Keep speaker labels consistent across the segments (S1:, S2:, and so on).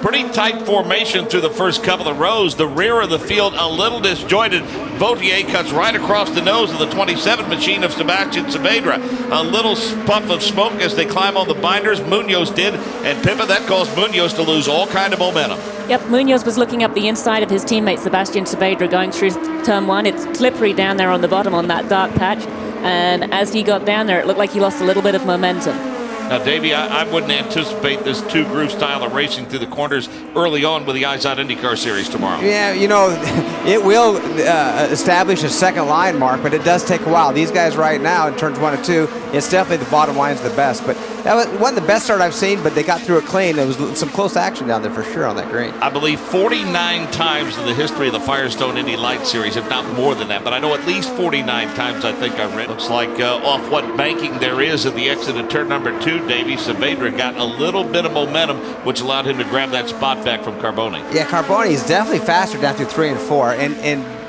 S1: Pretty tight formation through the first couple of rows. The rear of the field a little disjointed. Vautier cuts right across the nose of the 27 machine of Sebastian Saavedra. A little puff of smoke as they climb on the binders. Munoz did, and Pippa, that caused Munoz to lose all kind of momentum.
S2: Yep, Munoz was looking up the inside of his teammate Sebastian Saavedra going through turn one. It's slippery down there on the bottom on that dark patch, and as he got down there, it looked like he lost a little bit of momentum.
S1: Now, Davey, I wouldn't anticipate this two-groove style of racing through the corners early on with the Eyes Out IndyCar Series tomorrow.
S3: Yeah, you know, it will establish a second line mark, but it does take a while. These guys right now in turns 1 and 2, it's definitely the bottom line's the best. But that wasn't the best start I've seen, but they got through it clean. There was some close action down there for sure on that green.
S1: I believe 49 times in the history of the Firestone Indy Lights Series, if not more than that, but I know at least 49 times I think I read. Looks like off what banking there is at the exit of turn number 2, Davey, Saavedra got a little bit of momentum, which allowed him to grab that spot back from Carboni.
S3: Yeah, Carboni is definitely faster down through 3 and 4,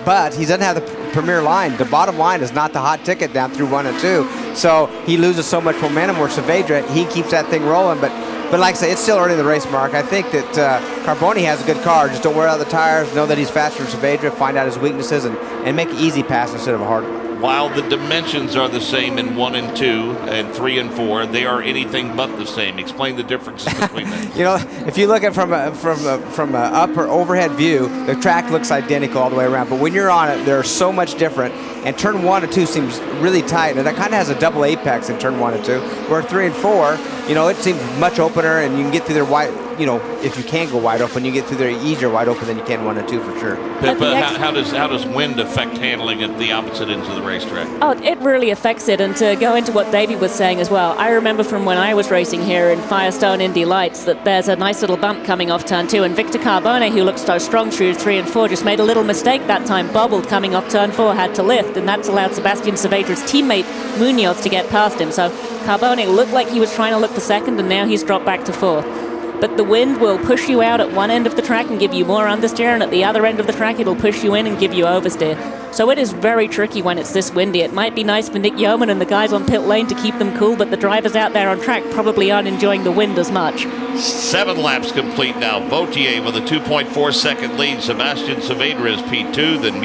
S3: but he doesn't have the premier line. The bottom line is not the hot ticket down through 1 and 2, so he loses so much momentum. Where Saavedra, he keeps that thing rolling, but like I say, it's still early in the race, Mark. I think that Carboni has a good car. Just don't wear out the tires. Know that he's faster than Saavedra. Find out his weaknesses and make an easy pass instead of a hard one.
S1: While the dimensions are the same in 1 and 2 and 3 and 4, they are anything but the same. Explain the differences between them.
S3: You know, if you look at from an upper overhead view, the track looks identical all the way around. But when you're on it, they're so much different. And turn 1 and 2 seems really tight, and that kind of has a double apex in turn 1 and 2. Where 3 and 4, you know, it seems much opener, and you can get through there wide. You know, if you can go wide open, you get through there easier wide open than you can 1 and 2 for sure.
S1: Pippa, how does wind affect handling at the opposite ends of the racetrack?
S2: Oh, it really affects it. And to go into what Davey was saying as well, I remember from when I was racing here in Firestone Indy Lights that there's a nice little bump coming off turn 2, and Victor Carbone, who looked so strong through 3 and 4, just made a little mistake that time, bobbled coming off turn 4, had to lift, and that's allowed Sebastian Saavedra's teammate Munoz to get past him. So Carbone looked like he was trying to look for second, and now he's dropped back to 4th. But the wind will push you out at one end of the track and give you more understeer, and at the other end of the track it'll push you in and give you oversteer. So it is very tricky when it's this windy. It might be nice for Nick Yeoman and the guys on pit lane to keep them cool, but the drivers out there on track probably aren't enjoying the wind as much.
S1: 7 laps complete now. Vautier with a 2.4 second lead. Sebastian Saavedra is P2, then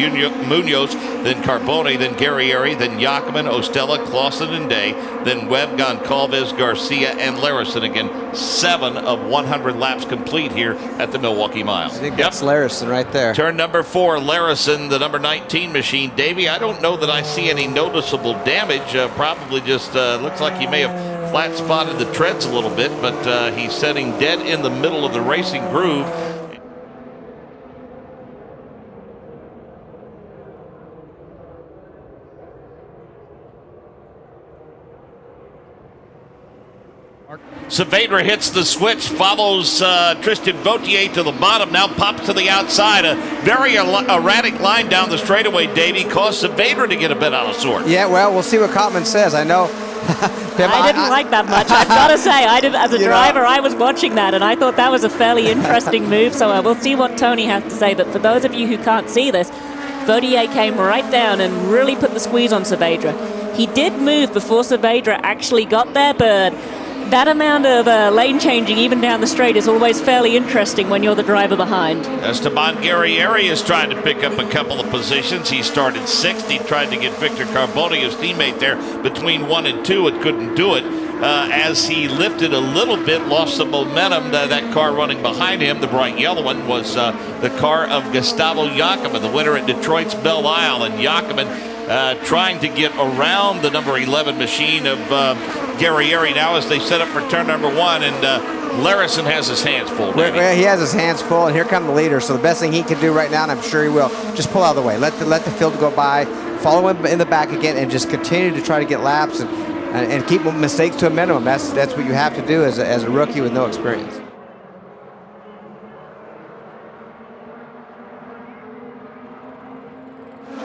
S1: Munoz, then Carboni, then Guerrieri, then Jackman, Ostella, Clausen, and Day, then Webb, Goncalves, Garcia, and Larison. Again, 7 of 100 laps complete here at the Milwaukee Mile.
S3: I think that's Larison right there.
S1: Turn number 4, Larison, the number 19 machine. Davey, I don't know that I see any noticeable damage. Probably just looks like he may have flat spotted the treads a little bit, but he's setting dead in the middle of the racing groove. Saavedra hits the switch, follows Tristan Vautier to the bottom, now pops to the outside. A very erratic line down the straightaway, Davey, caused Saavedra to get a bit out of sorts.
S3: Yeah, well, we'll see what Cotman says. I know.
S2: I didn't like that much. I've got to say, as a driver, I was watching that, and I thought that was a fairly interesting move, so we'll see what Tony has to say. But for those of you who can't see this, Vautier came right down and really put the squeeze on Saavedra. He did move before Saavedra actually got there, but that amount of lane changing even down the straight is always fairly interesting when you're the driver behind.
S1: Esteban Guerrieri is trying to pick up a couple of positions. He started 6th. He tried to get Victor Carboni, his teammate, there between 1 and 2. It couldn't do it. As he lifted a little bit, lost some momentum. That car running behind him, the bright yellow one, was the car of Gustavo Jackman, the winner at Detroit's Belle Isle. And Jackman trying to get around the number 11 machine of Guerrieri now as they set up for turn number 1, and Larison has his hands full.
S3: Well, he has his hands full, and here come the leaders. So the best thing he can do right now, and I'm sure he will, just pull out of the way. Let the field go by, follow him in the back again, and just continue to try to get laps and keep mistakes to a minimum. That's what you have to do as a rookie with no experience.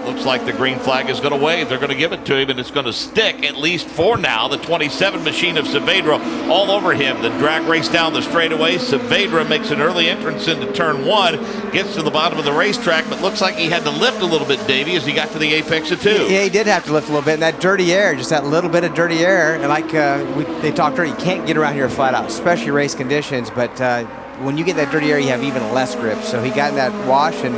S1: Looks like the green flag is going to wave. They're going to give it to him, and it's going to stick, at least for now. The 27 machine of Saavedra all over him. The drag race down the straightaway. Saavedra makes an early entrance into turn 1, gets to the bottom of the racetrack, but looks like he had to lift a little bit, Davey, as he got to the apex of 2.
S3: Yeah, he did have to lift a little bit, and that dirty air, just that little bit of dirty air, and like they talked earlier, you can't get around here flat out, especially race conditions, but when you get that dirty air, you have even less grip. So he got in that wash and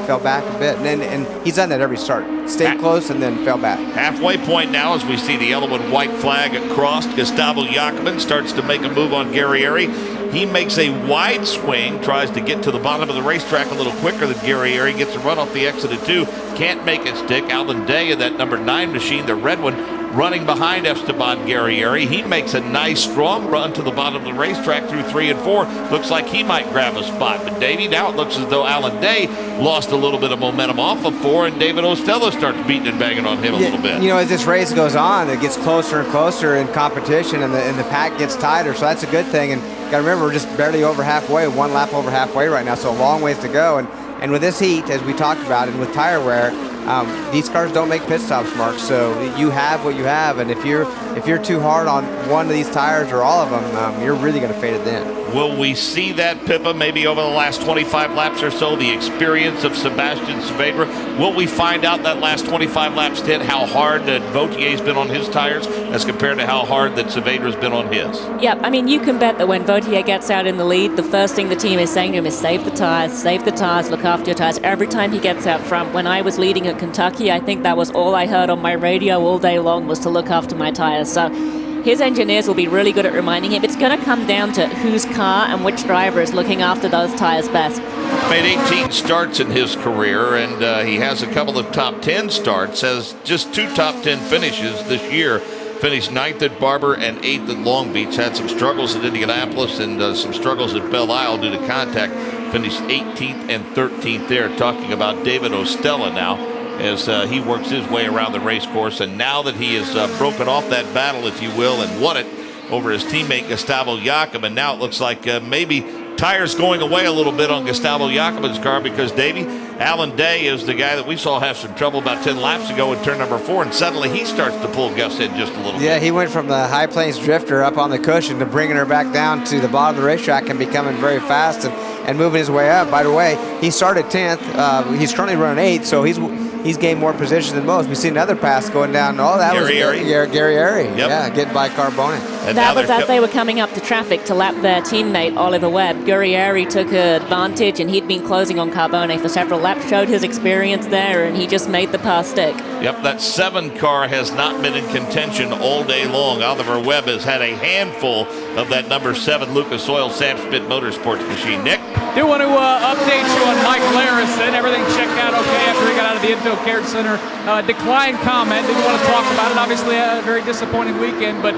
S3: fell back a bit. And he's done that every start. Stayed close and then fell back.
S1: Halfway point now as we see the yellow and white flag across. Gustavo Jacobin starts to make a move on Guerrieri. He makes a wide swing, tries to get to the bottom of the racetrack a little quicker than Guerrieri, gets a run off the exit of 2, can't make it stick. Alan Day in that number 9 machine, the red one, running behind Esteban Guerrieri. He makes a nice strong run to the bottom of the racetrack through 3 and 4. Looks like he might grab a spot. But Davey, now it looks as though Alan Day lost a little bit of momentum off of 4, and David Ostella starts beating and banging on him a little bit.
S3: You know, as this race goes on, it gets closer and closer in competition, and the pack gets tighter, so that's a good thing. And got to remember, we're just barely over halfway, one lap over halfway right now, so a long ways to go. And with this heat, as we talked about, and with tire wear, these cars don't make pit stops, Mark. So you have what you have, and if you're too hard on one of these tires or all of them, you're really going to fade it then.
S1: Will we see that, Pippa, maybe over the last 25 laps or so, the experience of Sebastian Saavedra? Will we find out that last 25 laps did how hard that Vautier's been on his tires as compared to how hard that Saavedra's been on his?
S2: Yeah, I mean, you can bet that when Vautier gets out in the lead, the first thing the team is saying to him is save the tires, look after your tires. Every time he gets out front, when I was leading at Kentucky, I think that was all I heard on my radio all day long was to look after my tires. So his engineers will be really good at reminding him. It's going to come down to whose car and which driver is looking after those tires best.
S1: Made 18 starts in his career, and he has a couple of top 10 starts, has just 2 top 10 finishes this year. Finished 9th at Barber and 8th at Long Beach. Had some struggles at Indianapolis and some struggles at Belle Isle due to contact. Finished 18th and 13th there. Talking about David Ostella now as he works his way around the race course. And now that he has broken off that battle, if you will, and won it over his teammate Gustavo Jacobin, now it looks like maybe tires going away a little bit on Gustavo Jacobin's car, because Davey, Alan Day is the guy that we saw have some trouble about 10 laps ago in turn number 4, and suddenly he starts to pull Gus in just a little bit.
S3: Yeah, he went from the High Plains drifter up on the cushion to bringing her back down to the bottom of the racetrack and becoming very fast and moving his way up. By the way, he started 10th. He's currently running 8th, so he's gained more position than most. We see another pass going down. Oh, that was Guerrieri.
S1: Yep.
S3: Yeah, getting by Carbone.
S1: And
S2: that was as they were coming up to traffic to lap their teammate Oliver Webb. Guerrieri took advantage, and he'd been closing on Carbone for several laps, showed his experience there, and he just made the pass stick.
S1: Yep, that 7 car has not been in contention all day long. Oliver Webb has had a handful of that number 7 Lucas Oil Sam Schmidt Motorsports machine. Nick?
S4: Do want to update you on Mike Larison. Everything checked out okay after he got out of the Infield Care Center. Declined comment. Didn't want to talk about it. Obviously, a very disappointing weekend. But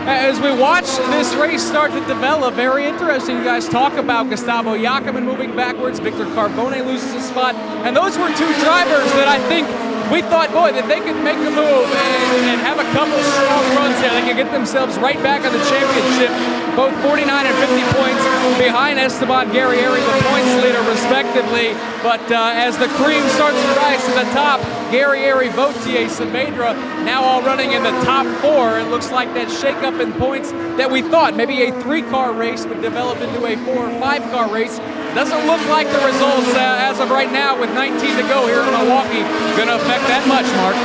S4: as we watch this race start to develop, very interesting. You guys talk about Gustavo Jacobin moving backwards. Victor Carbone loses a spot. And those were 2 drivers that I think we thought, boy, that they could make a move and have a couple strong runs there. They could get themselves right back on the championship, both 49 and 50 points behind Esteban Guerrieri, the points leader, respectively. But as the cream starts to rise to the top, Guerrieri, Vautier, Saavedra now all running in the top 4. It looks like that shakeup in points that we thought maybe a 3-car race would develop into a 4 or 5-car race. Doesn't look like the results as of right now, with 19 to go here in Milwaukee, going to affect that much, Mark.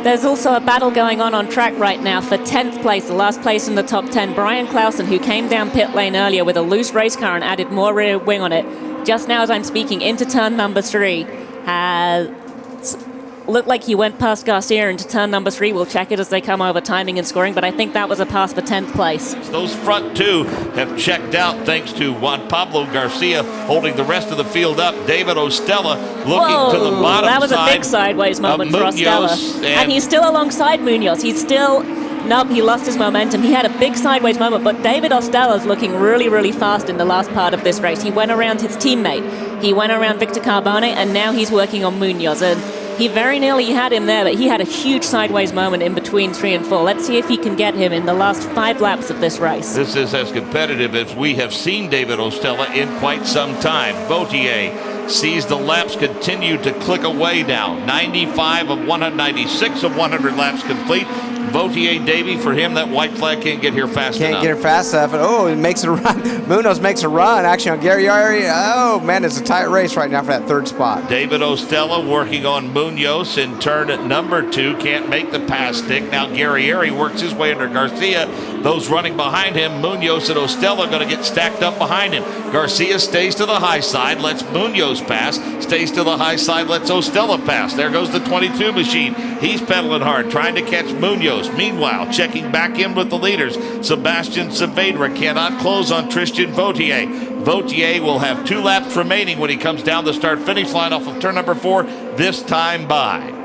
S2: There's also a battle going on track right now for 10th place, the last place in the top 10. Brian Clausen, who came down pit lane earlier with a loose race car and added more rear wing on it, just now as I'm speaking, into turn number 3, has looked like he went past Garcia into turn number 3. We'll check it as they come over timing and scoring, but I think that was a pass for 10th place.
S1: Those front 2 have checked out thanks to Juan Pablo Garcia holding the rest of the field up. David Ostella looking to the bottom side.
S2: That was a big sideways moment for Ostella. And he's still alongside Munoz. Nope, he lost his momentum. He had a big sideways moment, but David Ostella's looking really, really fast in the last part of this race. He went around his teammate. He went around Victor Carbone, and now he's working on Munoz. And he very nearly had him there, but he had a huge sideways moment in between 3 and 4. Let's see if he can get him in the last 5 laps of this race.
S1: This is as competitive as we have seen David Ostella in quite some time. Vautier sees the laps continue to click away now. 95 of 196 of 100 laps complete. Vautier, Davey, for him, that white flag can't get here fast enough.
S3: Can't get here fast enough. Oh, it makes a run. Munoz makes a run, actually, on Guerrieri. Oh, man, it's a tight race right now for that 3rd spot.
S1: David Ostella working on Munoz in turn at number 2. Can't make the pass stick. Now Guerrieri works his way under Garcia. Those running behind him, Munoz and Ostella, going to get stacked up behind him. Garcia stays to the high side, lets Munoz pass, stays to the high side, lets Ostella pass. There goes the 22 machine. He's pedaling hard, trying to catch Munoz. Meanwhile, checking back in with the leaders, Sebastian Saavedra cannot close on Tristan Vautier. Vautier will have 2 laps remaining when he comes down the start-finish line off of turn number 4, this time by.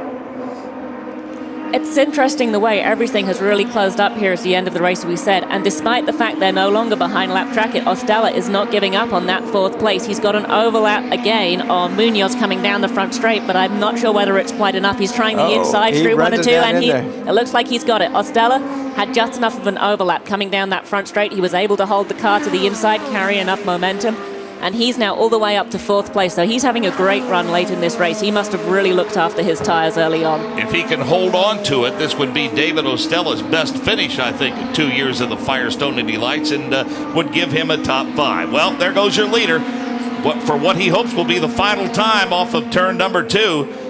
S2: It's interesting the way everything has really closed up here at the end of the race, we said. And despite the fact they're no longer behind lap track it, Ostella is not giving up on that 4th place. He's got an overlap again on Munoz coming down the front straight, but I'm not sure whether it's quite enough. He's trying the inside through 1 and 2, and it looks like he's got it. Ostella had just enough of an overlap coming down that front straight. He was able to hold the car to the inside, carry enough momentum. And he's now all the way up to 4th place. So he's having a great run late in this race. He must have really looked after his tires early on.
S1: If he can hold on to it, this would be David Ostella's best finish, I think, in 2 years of the Firestone Indy Lights, and would give him a top 5. Well, there goes your leader. For what he hopes will be the final time off of turn number 2.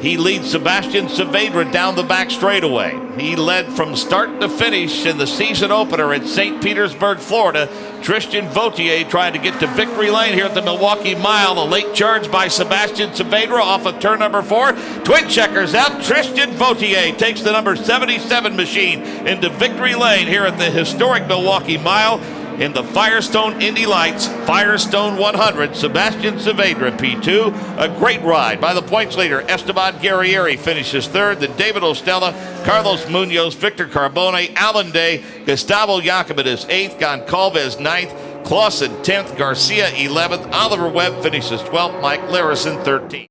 S1: He leads Sebastian Saavedra down the back straightaway. He led from start to finish in the season opener at St. Petersburg, Florida. Tristan Vautier trying to get to victory lane here at the Milwaukee Mile. A late charge by Sebastian Saavedra off of turn number 4. Twin checkers out. Tristan Vautier takes the number 77 machine into victory lane here at the historic Milwaukee Mile. In the Firestone Indy Lights Firestone 100, Sebastian Saavedra P2. A great ride by the points leader. Esteban Guerrieri finishes 3rd. Then David Ostella, Carlos Munoz, Victor Carbone, Alan Day, Gustavo Jacobin is 8th, Goncalves 9th, Clausen 10th, Garcia 11th, Oliver Webb finishes 12th, Mike Larison 13th.